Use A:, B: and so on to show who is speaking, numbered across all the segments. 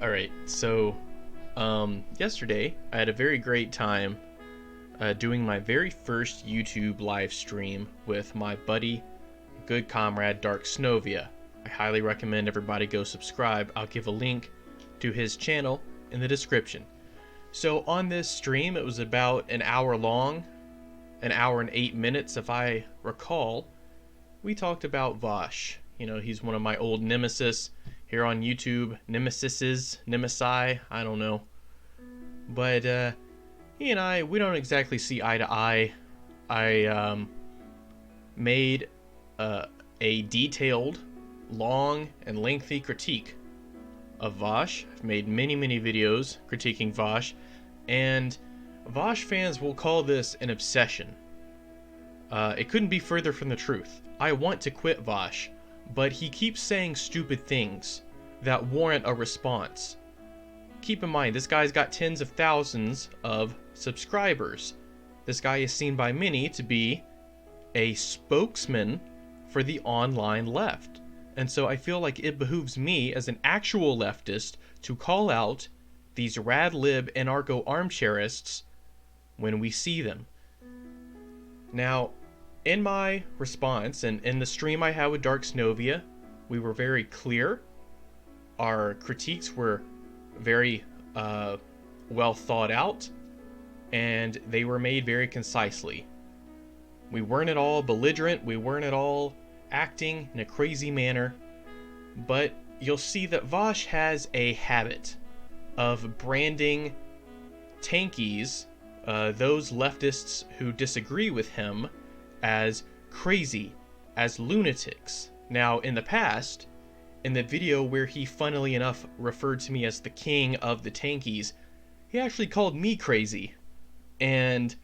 A: Alright, so yesterday I had a very great time doing my very first YouTube live stream with my buddy, good comrade Darksnovia. I highly recommend everybody go subscribe. I'll give a link to his channel in the description. So on this stream, it was about an hour long, an hour and 8 minutes if I recall. We talked about Vaush. You know, he's one of my old nemesis here on YouTube. Nemesi, I don't know. But he and I, we don't exactly see eye to eye. I made a detailed, long, and lengthy critique of Vaush. I've made many videos critiquing Vaush, and Vaush fans will call this an obsession. It couldn't be further from the truth. I want to quit Vaush, but he keeps saying stupid things that warrant a response. Keep in mind, this guy's got tens of thousands of subscribers. This guy is seen by many to be a spokesman for the online left. And so I feel like it behooves me as an actual leftist to call out these rad lib anarcho armchairists when we see them. Now, in my response, and in the stream I had with Darksnovia, we were very clear. Our critiques were very well thought out, and they were made very concisely. We weren't at all belligerent, we weren't at all acting in a crazy manner, but you'll see that Vaush has a habit of branding tankies, those leftists who disagree with him, as crazy, as lunatics. Now, in the past, in the video where he funnily enough referred to me as the king of the tankies, he actually called me crazy. And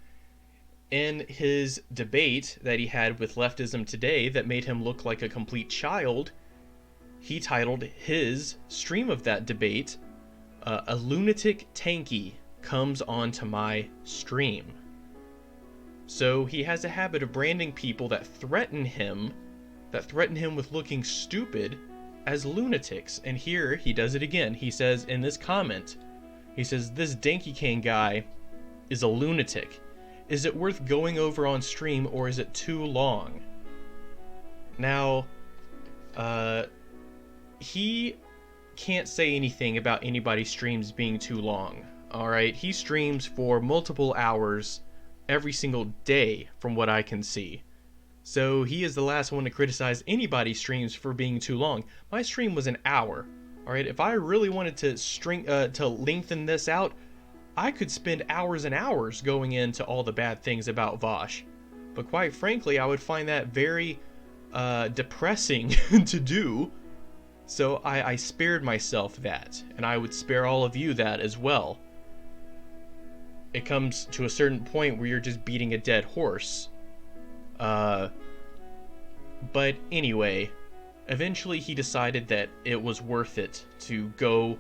A: in his debate that he had with Leftism Today that made him look like a complete child, he titled his stream of that debate, "A Lunatic Tanky Comes Onto My Stream." So he has a habit of branding people that threaten him with looking stupid, as lunatics. And here he does it again. He says in this comment, he says, "This Dankey Kang guy is a lunatic. Is it worth going over on stream, or is it too long?" Now, he can't say anything about anybody's streams being too long. Alright, he streams for multiple hours every single day from what I can see. So he is the last one to criticize anybody's streams for being too long. My stream was an hour. Alright, if I really wanted to lengthen this out, I could spend hours and hours going into all the bad things about Vaush. But quite frankly, I would find that very depressing to do. So I spared myself that, and I would spare all of you that as well. It comes to a certain point where you're just beating a dead horse. But anyway, eventually he decided that it was worth it to go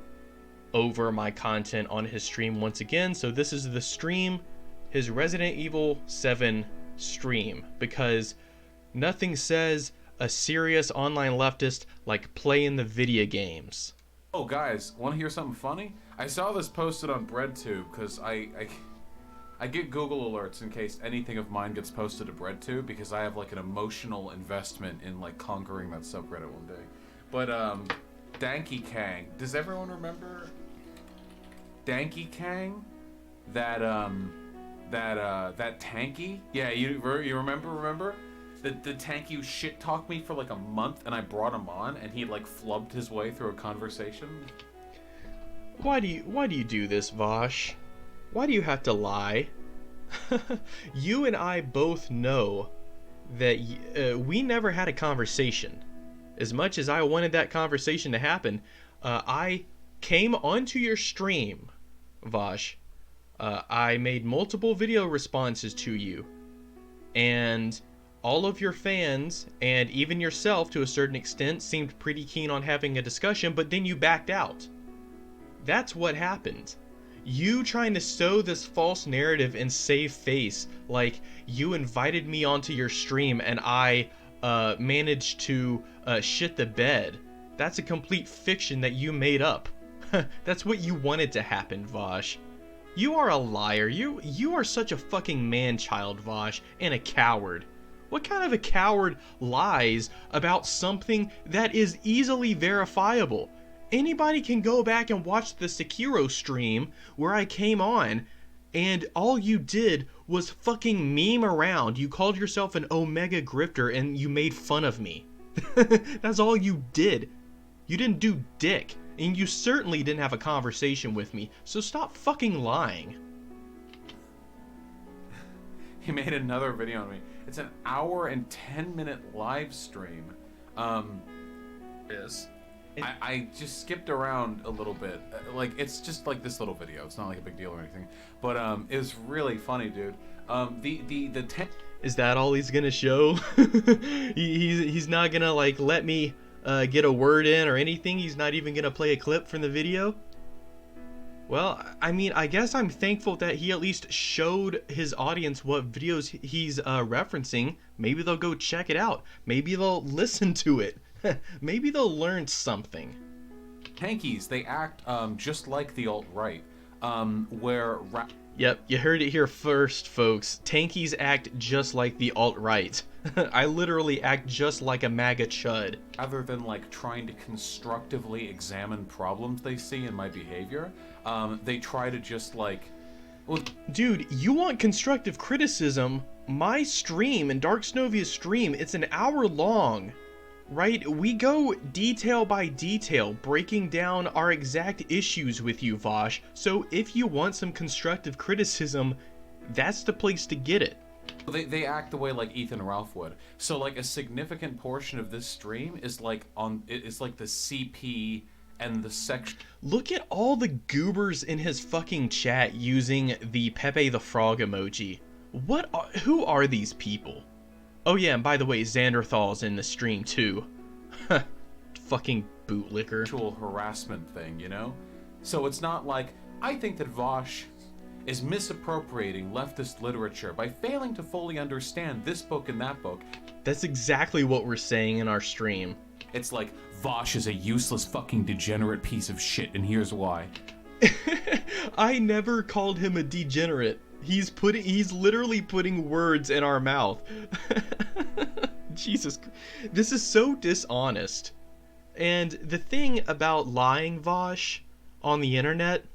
A: over my content on his stream once again. So this is the stream, his Resident Evil 7 stream, because nothing says a serious online leftist like playing the video games.
B: Oh, guys, want to hear something funny? I saw this posted on BreadTube because I get Google alerts in case anything of mine gets posted to BreadTube because I have like an emotional investment in like conquering that subreddit one day. But Dankey Kang, does everyone remember Dankey Kang? That tanky? Yeah, you remember? The tanky who shit talked me for like a month, and I brought him on, and he like flubbed his way through a conversation.
A: Why do you do this, Vaush? Why do you have to lie? You and I both know that we never had a conversation. As much as I wanted that conversation to happen, I came onto your stream, Vaush. I made multiple video responses to you, and all of your fans, and even yourself to a certain extent, seemed pretty keen on having a discussion, but then you backed out. That's what happened. You trying to sow this false narrative and save face, like you invited me onto your stream and I managed to shit the bed. That's a complete fiction that you made up. That's what you wanted to happen, Vaush. You are a liar. You are such a fucking man-child, Vaush, and a coward. What kind of a coward lies about something that is easily verifiable? Anybody can go back and watch the Sekiro stream where I came on, and all you did was fucking meme around. You called yourself an Omega Grifter and you made fun of me. That's all you did. You didn't do dick. And you certainly didn't have a conversation with me, so stop fucking lying.
B: He made another video on me. It's an hour and 10-minute live stream. I just skipped around a little bit. Like, it's just like this little video. It's not like a big deal or anything. But it was really funny, dude.
A: Is that all he's gonna show? he's not gonna like let me get a word in or anything? He's not even gonna play a clip from the video? Well, I mean, I guess I'm thankful that he at least showed his audience what videos he's referencing. Maybe they'll go check it out. Maybe they'll listen to it. Maybe they'll learn something.
B: Tankies, they act just like the alt-right,
A: Yep, you heard it here first, folks. Tankies act just like the alt-right. I literally act just like a MAGA chud.
B: Rather than like trying to constructively examine problems they see in my behavior, they try to just like... Well,
A: dude, you want constructive criticism? My stream and Darksnovia's stream, it's an hour long. Right? We go detail by detail, breaking down our exact issues with you, Vaush. So if you want some constructive criticism, that's the place to get it.
B: They act the way like Ethan and Ralph would. So like a significant portion of this stream is like it's like the CP and the section.
A: Look at all the goobers in his fucking chat using the Pepe the Frog emoji. Who are these people? Oh yeah, and by the way, Xanderthal's in the stream too. Fucking bootlicker.
B: Actual harassment thing, you know? So it's not like, I think that Vaush is misappropriating leftist literature by failing to fully understand this book and that book.
A: That's exactly what we're saying in our stream.
B: It's like, Vaush is a useless fucking degenerate piece of shit, and here's why.
A: I never called him a degenerate. He's literally putting words in our mouth. Jesus, this is so dishonest. And the thing about lying, Vaush, on the internet,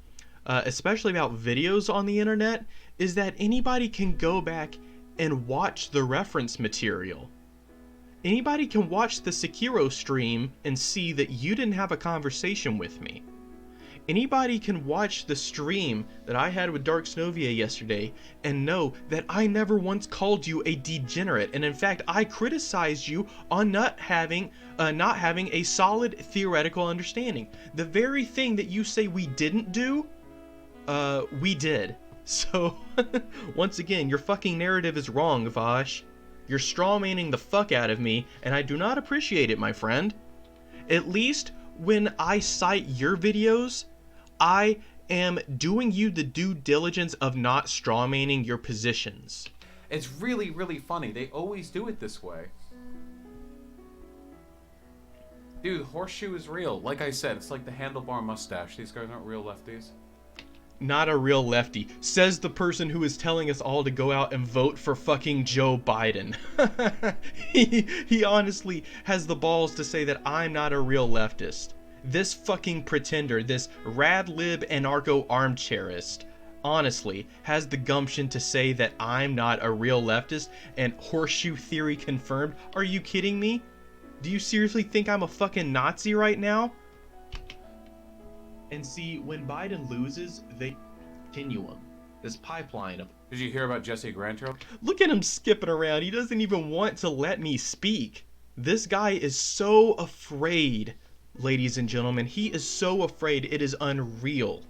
A: especially about videos on the internet, is that anybody can go back and watch the reference material. Anybody can watch the Sekiro stream and see that you didn't have a conversation with me. Anybody can watch the stream that I had with Darksnovia yesterday and know that I never once called you a degenerate, and in fact I criticized you on not having a solid theoretical understanding. The very thing that you say we didn't do, we did. So, once again, your fucking narrative is wrong, Vaush. You're strawmanning the fuck out of me, and I do not appreciate it, my friend. At least when I cite your videos, I am doing you the due diligence of not strawmanning your positions.
B: It's really, really funny. They always do it this way. Dude, Horseshoe is real. Like I said, it's like the handlebar mustache. These guys aren't real lefties.
A: Not a real lefty, says the person who is telling us all to go out and vote for fucking Joe Biden. He honestly has the balls to say that I'm not a real leftist. This fucking pretender, this rad-lib anarcho armchairist, honestly has the gumption to say that I'm not a real leftist and horseshoe theory confirmed. Are you kidding me? Do you seriously think I'm a fucking Nazi right now? And see, when Biden loses, they continuum. This pipeline of...
B: Did you hear about Jesse Grantor?
A: Look at him skipping around. He doesn't even want to let me speak. This guy is so afraid, ladies and gentlemen. He is so afraid. It is unreal.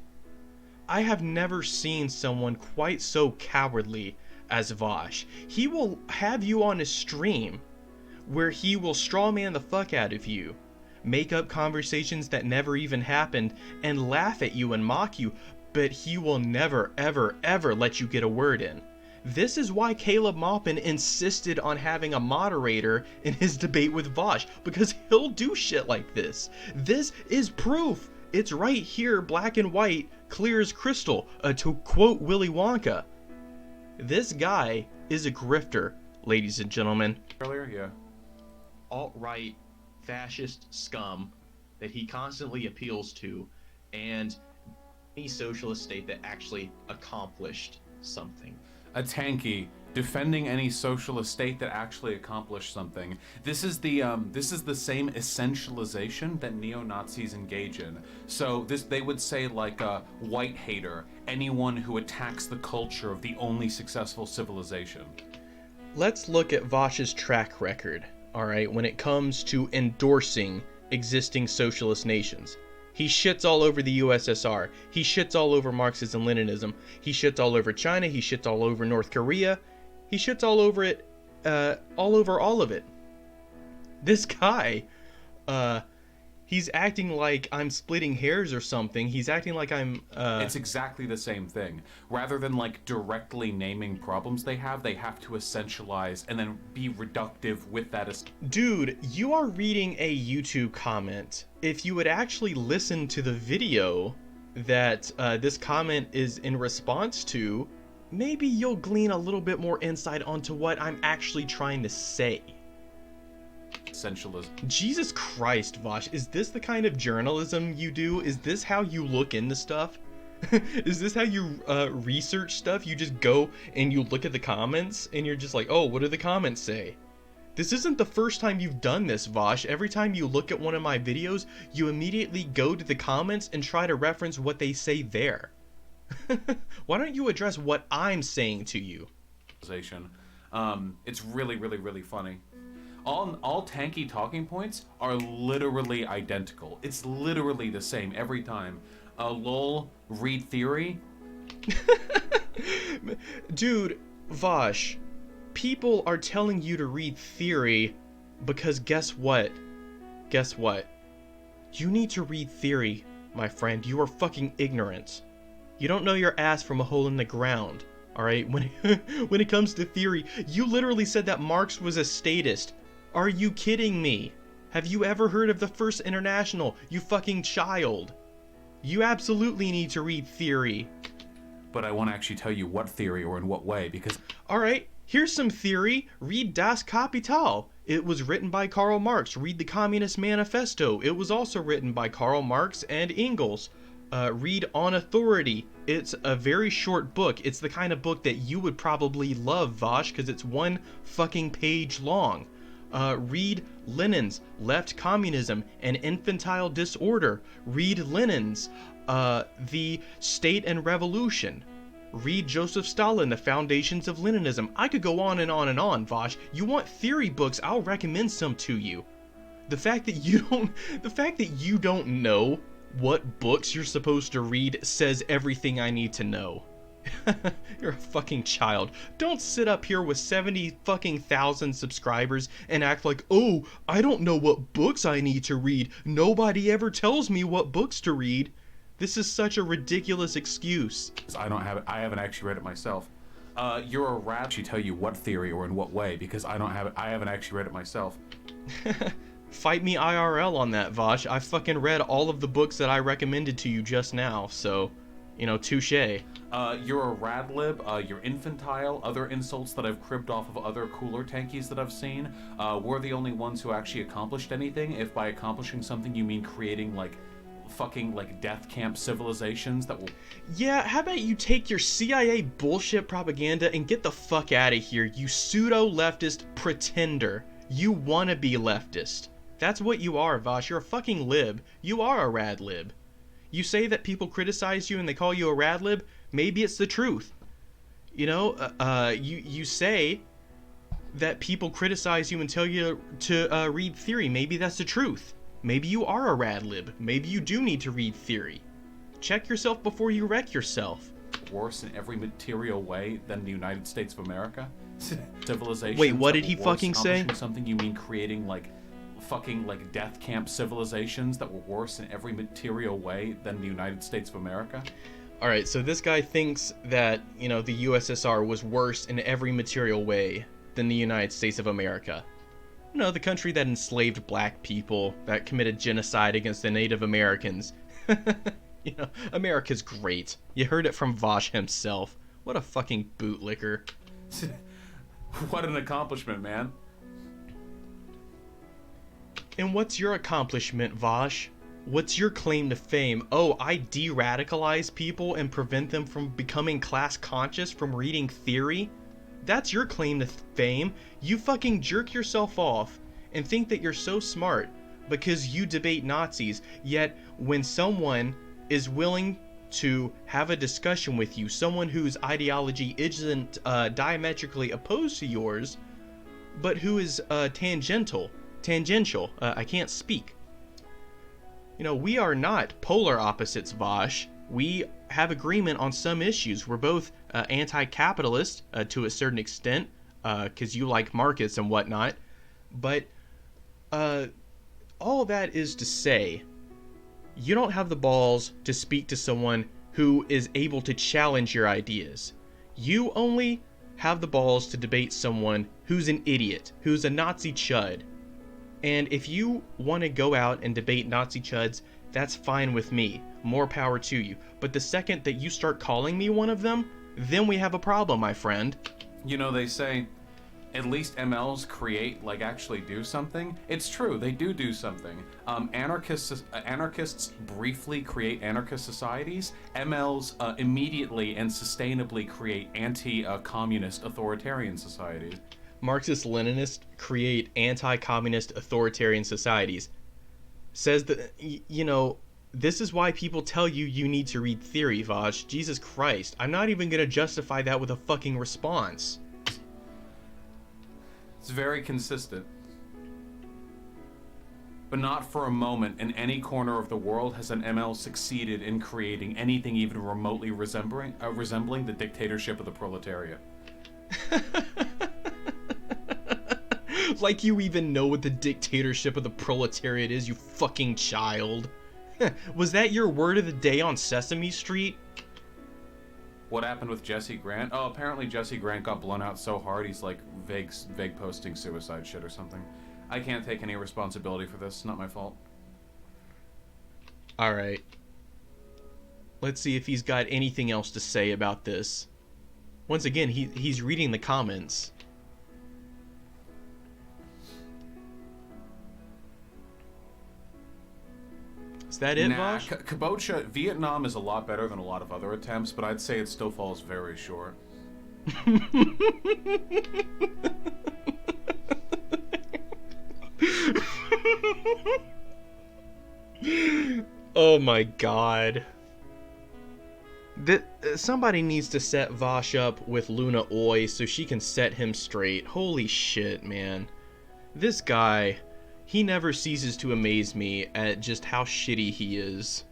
A: I have never seen someone quite so cowardly as Vaush. He will have you on his stream where he will strawman the fuck out of you, make up conversations that never even happened, and laugh at you and mock you, but he will never, ever, ever let you get a word in. This is why Caleb Maupin insisted on having a moderator in his debate with Vaush, because he'll do shit like this. This is proof. It's right here, black and white, clear as crystal, to quote Willy Wonka. This guy is a grifter, ladies and gentlemen.
B: Earlier, yeah.
A: Alt-right fascist scum that he constantly appeals to, and any socialist state that actually accomplished something.
B: A tanky defending any socialist state that actually accomplished something. This is the same essentialization that neo-Nazis engage in. So they would say like a white hater, anyone who attacks the culture of the only successful civilization.
A: Let's look at Vaush's track record, alright, when it comes to endorsing existing socialist nations. He shits all over the USSR. He shits all over Marxism, Leninism. He shits all over China. He shits all over North Korea. He shits all over it, all over all of it. This guy, he's acting like I'm splitting hairs or something. He's acting like I'm,
B: It's exactly the same thing. Rather than like directly naming problems they have to essentialize and then be reductive with that.
A: Dude, you are reading a YouTube comment. If you would actually listen to the video that this comment is in response to, maybe you'll glean a little bit more insight onto what I'm actually trying to say.
B: Essentialism.
A: Jesus Christ, Vaush, is this the kind of journalism you do? Is this how you look into stuff? Is this how you research stuff? You just go and you look at the comments and you're just like, oh, what do the comments say? This isn't the first time you've done this, Vaush. Every time you look at one of my videos, you immediately go to the comments and try to reference what they say there. Why don't you address what I'm saying to you?
B: It's really, really, really funny. All tanky talking points are literally identical. It's literally the same every time. Lol, read theory.
A: Dude, Vaush, people are telling you to read theory because guess what? Guess what? You need to read theory, my friend. You are fucking ignorant. You don't know your ass from a hole in the ground, alright? When it comes to theory, you literally said that Marx was a statist. Are you kidding me? Have you ever heard of the First International, you fucking child? You absolutely need to read theory.
B: But I want to actually tell you what theory or in what way, because...
A: Alright, here's some theory. Read Das Kapital. It was written by Karl Marx. Read the Communist Manifesto. It was also written by Karl Marx and Engels. Read On Authority. It's a very short book. It's the kind of book that you would probably love, Vaush, because it's one fucking page long. Read Lenin's Left Communism and Infantile Disorder. Read Lenin's The State and Revolution. Read Joseph Stalin, The Foundations of Leninism. I could go on and on and on, Vaush. You want theory books, I'll recommend some to you. The fact that you don't know what books you're supposed to read says everything I need to know. You're a fucking child. Don't sit up here with 70 fucking thousand subscribers and act like, oh, I don't know what books I need to read. Nobody ever tells me what books to read. This is such a ridiculous excuse.
B: I haven't actually read it myself. You're a rat. She tell you what theory or in what way, because I haven't actually read it myself.
A: Fight me IRL on that, Vaush. I fucking read all of the books that I recommended to you just now, so, you know, touche.
B: You're a radlib, you're infantile, other insults that I've cribbed off of other cooler tankies that I've seen. We're the only ones who actually accomplished anything, if by accomplishing something you mean creating, like, fucking, like, death camp civilizations that will...
A: Yeah, how about you take your CIA bullshit propaganda and get the fuck out of here, you pseudo-leftist pretender. You wanna be leftist. That's what you are, Vaush. You're a fucking lib. You are a rad lib. You say that people criticize you and they call you a rad lib, maybe it's the truth. You know, you say that people criticize you and tell you to read theory, maybe that's the truth. Maybe you are a rad lib. Maybe you do need to read theory. Check yourself before you wreck yourself.
B: Worse in every material way than the United States of America? Civilization.
A: Wait, what did he fucking say?
B: Something you mean creating, like, fucking, like, death camp civilizations that were worse in every material way than the United States of America?
A: Alright, so this guy thinks that, you know, the USSR was worse in every material way than the United States of America. You know, the country that enslaved black people, that committed genocide against the Native Americans. You know, America's great. You heard it from Vaush himself. What a fucking bootlicker.
B: What an accomplishment, man.
A: And what's your accomplishment, Vaush? What's your claim to fame? Oh, I de-radicalize people and prevent them from becoming class conscious from reading theory? That's your claim to fame. You fucking jerk yourself off and think that you're so smart because you debate Nazis, yet when someone is willing to have a discussion with you, someone whose ideology isn't diametrically opposed to yours, but who is tangential, I can't speak. You know, we are not polar opposites, Vaush. We have agreement on some issues. We're both anti-capitalist to a certain extent, because you like markets and whatnot. But all that is to say, you don't have the balls to speak to someone who is able to challenge your ideas. You only have the balls to debate someone who's an idiot, who's a Nazi chud. And if you want to go out and debate Nazi chuds, that's fine with me. More power to you. But the second that you start calling me one of them, then we have a problem, my friend.
B: You know, they say at least MLs create, like, actually do something. It's true, they do something. Anarchists briefly create anarchist societies. MLs immediately and sustainably create anti-communist authoritarian societies.
A: Marxist-Leninists create anti-communist authoritarian societies. Says that, you know, this is why people tell you you need to read theory, Vaush. Jesus Christ. I'm not even gonna justify that with a fucking response.
B: It's very consistent. But not for a moment in any corner of the world has an ML succeeded in creating anything even remotely resembling the dictatorship of the proletariat.
A: Like you even know what the dictatorship of the proletariat is, you fucking child. Was that your word of the day on Sesame Street?
B: What happened with Jesse Grant? Oh, apparently Jesse Grant got blown out so hard he's like vague posting suicide shit or something. I can't take any responsibility for this. Not my fault.
A: Alright. Let's see if he's got anything else to say about this. Once again, he's reading the comments. Is that it,
B: Nah,
A: Vaush?
B: Kabocha, Vietnam is a lot better than a lot of other attempts, but I'd say it still falls very short.
A: Oh my god. Somebody needs to set Vaush up with Luna Oi so she can set him straight. Holy shit, man. This guy, he never ceases to amaze me at just how shitty he is.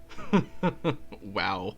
A: Wow.